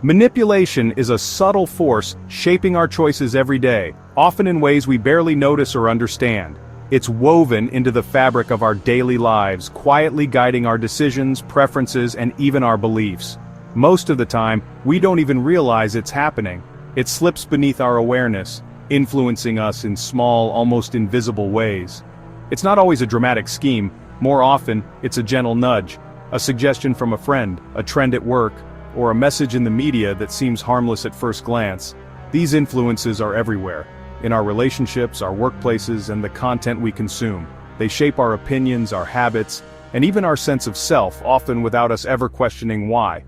Manipulation is a subtle force shaping our choices every day, often in ways we barely notice or understand. It's woven into the fabric of our daily lives, quietly guiding our decisions, preferences, and even our beliefs. Most of the time, we don't even realize it's happening. It slips beneath our awareness, influencing us in small, almost invisible ways. It's not always a dramatic scheme. More often, it's a gentle nudge, a suggestion from a friend, a trend at work, or a message in the media that seems harmless at first glance. These influences are everywhere, in our relationships, our workplaces, and the content we consume. They shape our opinions, our habits, and even our sense of self, often without us ever questioning why.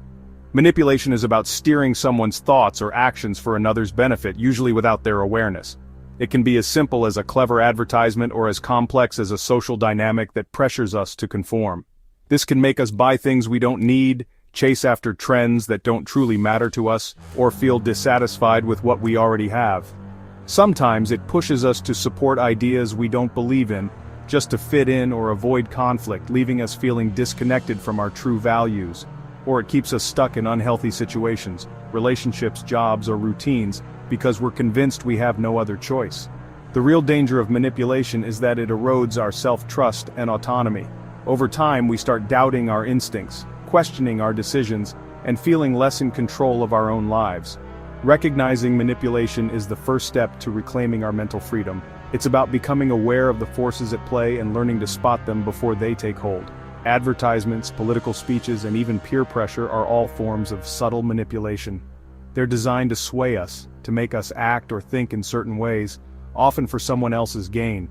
Manipulation is about steering someone's thoughts or actions for another's benefit, usually without their awareness. It can be as simple as a clever advertisement or as complex as a social dynamic that pressures us to conform. This can make us buy things we don't need, chase after trends that don't truly matter to us, or feel dissatisfied with what we already have. Sometimes it pushes us to support ideas we don't believe in, just to fit in or avoid conflict, leaving us feeling disconnected from our true values. Or it keeps us stuck in unhealthy situations, relationships, jobs, or routines, because we're convinced we have no other choice. The real danger of manipulation is that it erodes our self-trust and autonomy. Over time, we start doubting our instincts, questioning our decisions, and feeling less in control of our own lives. Recognizing manipulation is the first step to reclaiming our mental freedom. It's about becoming aware of the forces at play and learning to spot them before they take hold. Advertisements, political speeches, and even peer pressure are all forms of subtle manipulation. They're designed to sway us, to make us act or think in certain ways, often for someone else's gain.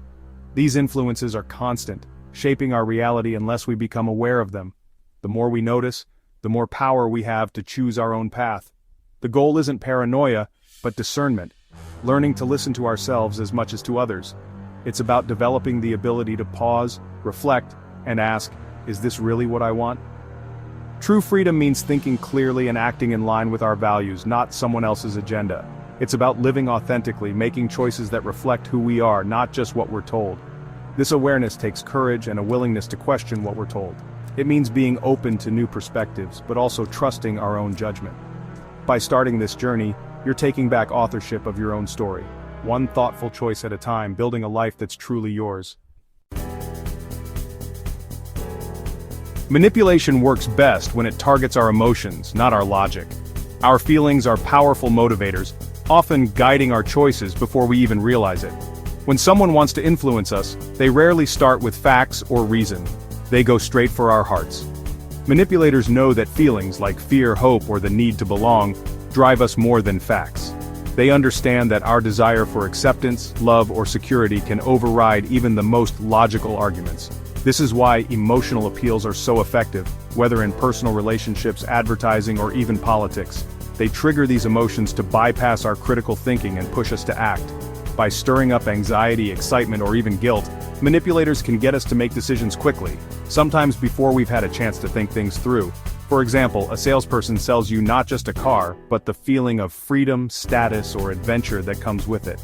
These influences are constant, shaping our reality unless we become aware of them. The more we notice, the more power we have to choose our own path. The goal isn't paranoia, but discernment, learning to listen to ourselves as much as to others. It's about developing the ability to pause, reflect, and ask, is this really what I want? True freedom means thinking clearly and acting in line with our values, not someone else's agenda. It's about living authentically, making choices that reflect who we are, not just what we're told. This awareness takes courage and a willingness to question what we're told. It means being open to new perspectives, but also trusting our own judgment. By starting this journey, you're taking back authorship of your own story, one thoughtful choice at a time, building a life that's truly yours. Manipulation works best when it targets our emotions, not our logic. Our feelings are powerful motivators, often guiding our choices before we even realize it. When someone wants to influence us, they rarely start with facts or reason. They go straight for our hearts. Manipulators know that feelings like fear, hope, or the need to belong drive us more than facts. They understand that our desire for acceptance, love, or security can override even the most logical arguments. This is why emotional appeals are so effective, whether in personal relationships, advertising, or even politics. They trigger these emotions to bypass our critical thinking and push us to act. By stirring up anxiety, excitement, or even guilt, manipulators can get us to make decisions quickly, sometimes before we've had a chance to think things through. For example, a salesperson sells you not just a car, but the feeling of freedom, status, or adventure that comes with it.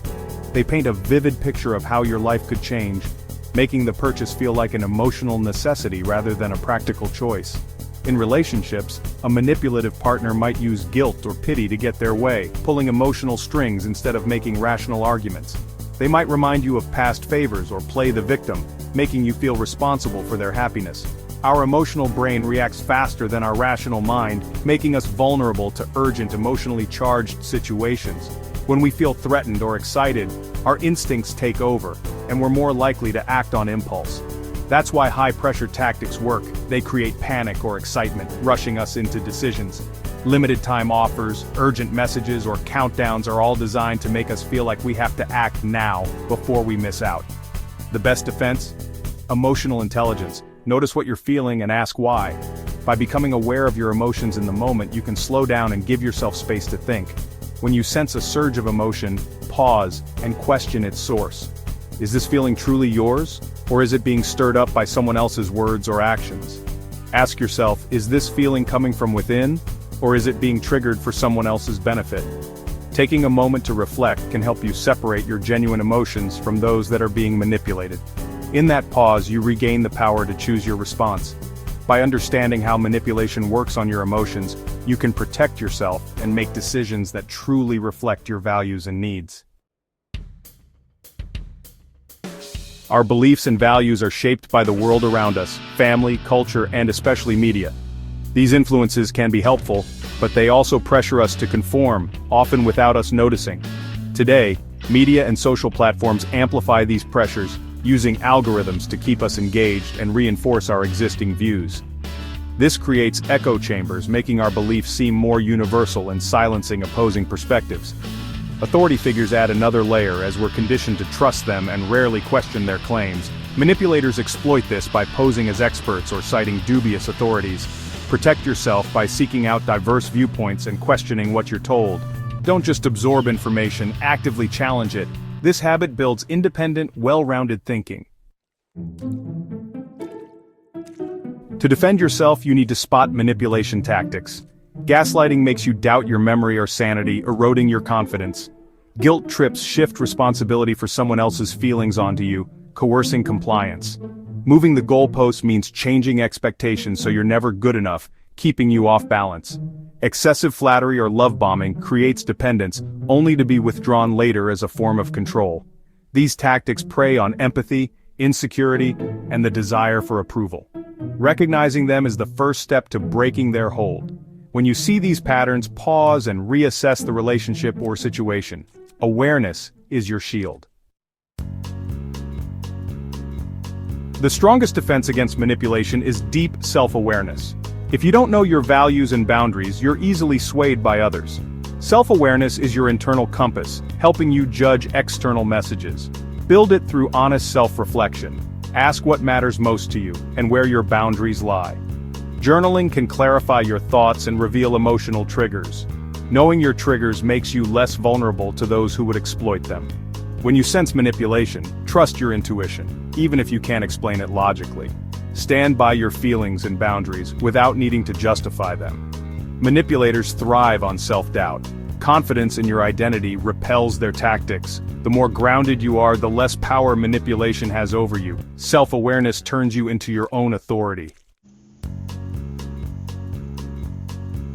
They paint a vivid picture of how your life could change, making the purchase feel like an emotional necessity rather than a practical choice. In relationships, a manipulative partner might use guilt or pity to get their way, pulling emotional strings instead of making rational arguments. They might remind you of past favors or play the victim, making you feel responsible for their happiness. Our emotional brain reacts faster than our rational mind, making us vulnerable to urgent, emotionally charged situations. When we feel threatened or excited, our instincts take over, and we're more likely to act on impulse. That's why high-pressure tactics work. They create panic or excitement, rushing us into decisions. Limited time offers, urgent messages, or countdowns are all designed to make us feel like we have to act now before we miss out. The best defense? Emotional intelligence. Notice what you're feeling and ask why. By becoming aware of your emotions in the moment, you can slow down and give yourself space to think. When you sense a surge of emotion, pause and question its source. Is this feeling truly yours, or is it being stirred up by someone else's words or actions? Ask yourself, is this feeling coming from within, or is it being triggered for someone else's benefit? Taking a moment to reflect can help you separate your genuine emotions from those that are being manipulated. In that pause, you regain the power to choose your response. By understanding how manipulation works on your emotions, you can protect yourself and make decisions that truly reflect your values and needs. Our beliefs and values are shaped by the world around us, family, culture, and especially media. These influences can be helpful, but they also pressure us to conform, often without us noticing. Today, media and social platforms amplify these pressures, using algorithms to keep us engaged and reinforce our existing views. This creates echo chambers, making our beliefs seem more universal and silencing opposing perspectives. Authority figures add another layer as we're conditioned to trust them and rarely question their claims. Manipulators exploit this by posing as experts or citing dubious authorities. Protect yourself by seeking out diverse viewpoints and questioning what you're told. Don't just absorb information, actively challenge it. This habit builds independent, well-rounded thinking. To defend yourself, you need to spot manipulation tactics. Gaslighting makes you doubt your memory or sanity, eroding your confidence. Guilt trips shift responsibility for someone else's feelings onto you, coercing compliance. Moving the goalposts means changing expectations so you're never good enough, keeping you off balance. Excessive flattery or love bombing creates dependence, only to be withdrawn later as a form of control. These tactics prey on empathy, insecurity, and the desire for approval. Recognizing them is the first step to breaking their hold. When you see these patterns, pause and reassess the relationship or situation. Awareness is your shield. The strongest defense against manipulation is deep self-awareness. If you don't know your values and boundaries, you're easily swayed by others. Self-awareness is your internal compass, helping you judge external messages. Build it through honest self-reflection. Ask what matters most to you, and where your boundaries lie. Journaling can clarify your thoughts and reveal emotional triggers. Knowing your triggers makes you less vulnerable to those who would exploit them. When you sense manipulation, trust your intuition, even if you can't explain it logically. Stand by your feelings and boundaries without needing to justify them. Manipulators thrive on self-doubt. Confidence in your identity repels their tactics. The more grounded you are, the less power manipulation has over you. Self-awareness turns you into your own authority.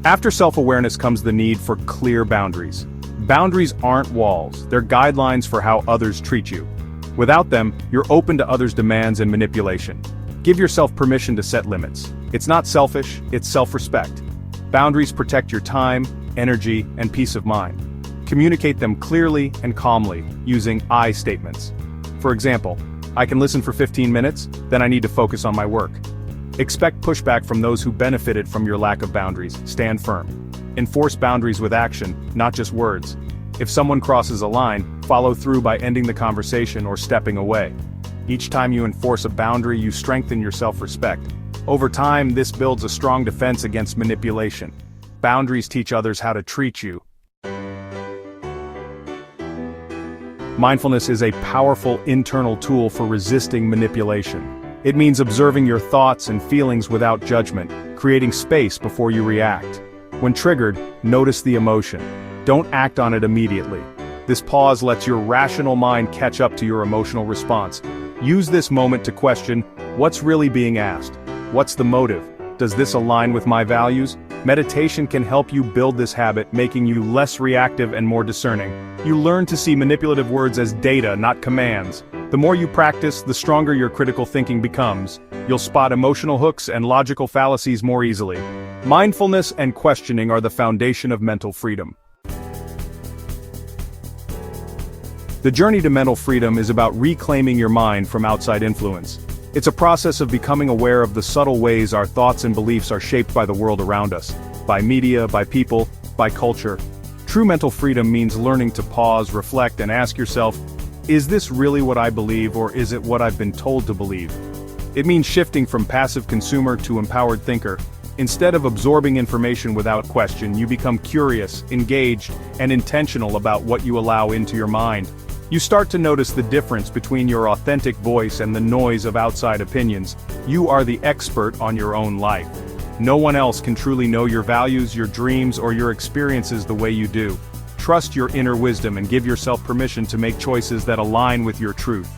After self-awareness comes the need for clear boundaries. Boundaries aren't walls, they're guidelines for how others treat you. Without them, you're open to others' demands and manipulation. Give yourself permission to set limits. It's not selfish, it's self-respect. Boundaries protect your time, energy, and peace of mind. Communicate them clearly and calmly, using I statements. For example, I can listen for 15 minutes, then I need to focus on my work. Expect pushback from those who benefited from your lack of boundaries. Stand firm. Enforce boundaries with action, not just words. If someone crosses a line, follow through by ending the conversation or stepping away. Each time you enforce a boundary, you strengthen your self-respect. Over time, this builds a strong defense against manipulation. Boundaries teach others how to treat you. Mindfulness is a powerful internal tool for resisting manipulation. It means observing your thoughts and feelings without judgment, creating space before you react. When triggered, notice the emotion. Don't act on it immediately. This pause lets your rational mind catch up to your emotional response. Use this moment to question, what's really being asked? What's the motive? Does this align with my values? Meditation can help you build this habit, making you less reactive and more discerning. You learn to see manipulative words as data, not commands. The more you practice, the stronger your critical thinking becomes. You'll spot emotional hooks and logical fallacies more easily. Mindfulness and questioning are the foundation of mental freedom. The journey to mental freedom is about reclaiming your mind from outside influence. It's a process of becoming aware of the subtle ways our thoughts and beliefs are shaped by the world around us, by media, by people, by culture. True mental freedom means learning to pause, reflect, and ask yourself, is this really what I believe, or is it what I've been told to believe? It means shifting from passive consumer to empowered thinker. Instead of absorbing information without question, you become curious, engaged, and intentional about what you allow into your mind. You start to notice the difference between your authentic voice and the noise of outside opinions. You are the expert on your own life. No one else can truly know your values, your dreams, or your experiences the way you do. Trust your inner wisdom and give yourself permission to make choices that align with your truth.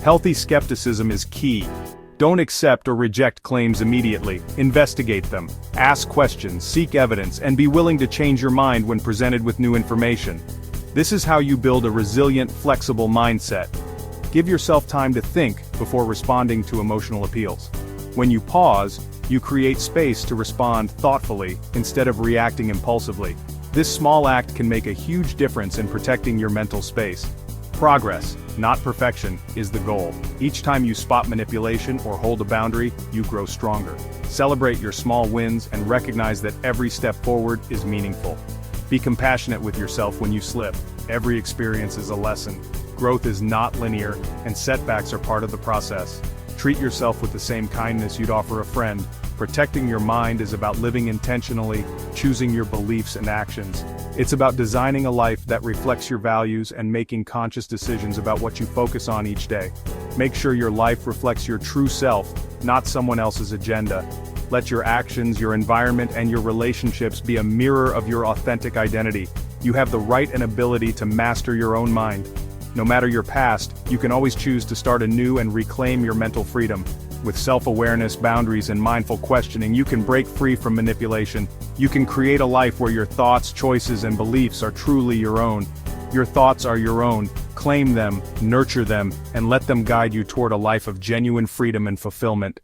Healthy skepticism is key. Don't accept or reject claims immediately. Investigate them. Ask questions, seek evidence, and be willing to change your mind when presented with new information. This is how you build a resilient, flexible mindset. Give yourself time to think before responding to emotional appeals. When you pause, you create space to respond thoughtfully instead of reacting impulsively. This small act can make a huge difference in protecting your mental space. Progress, not perfection, is the goal. Each time you spot manipulation or hold a boundary, you grow stronger. Celebrate your small wins and recognize that every step forward is meaningful. Be compassionate with yourself when you slip. Every experience is a lesson. Growth is not linear, and setbacks are part of the process. Treat yourself with the same kindness you'd offer a friend. Protecting your mind is about living intentionally, choosing your beliefs and actions. It's about designing a life that reflects your values and making conscious decisions about what you focus on each day. Make sure your life reflects your true self, not someone else's agenda. Let your actions, your environment, and your relationships be a mirror of your authentic identity. You have the right and ability to master your own mind. No matter your past, you can always choose to start anew and reclaim your mental freedom. With self-awareness, boundaries, and mindful questioning, you can break free from manipulation. You can create a life where your thoughts, choices, and beliefs are truly your own. Your thoughts are your own. Claim them, nurture them, and let them guide you toward a life of genuine freedom and fulfillment.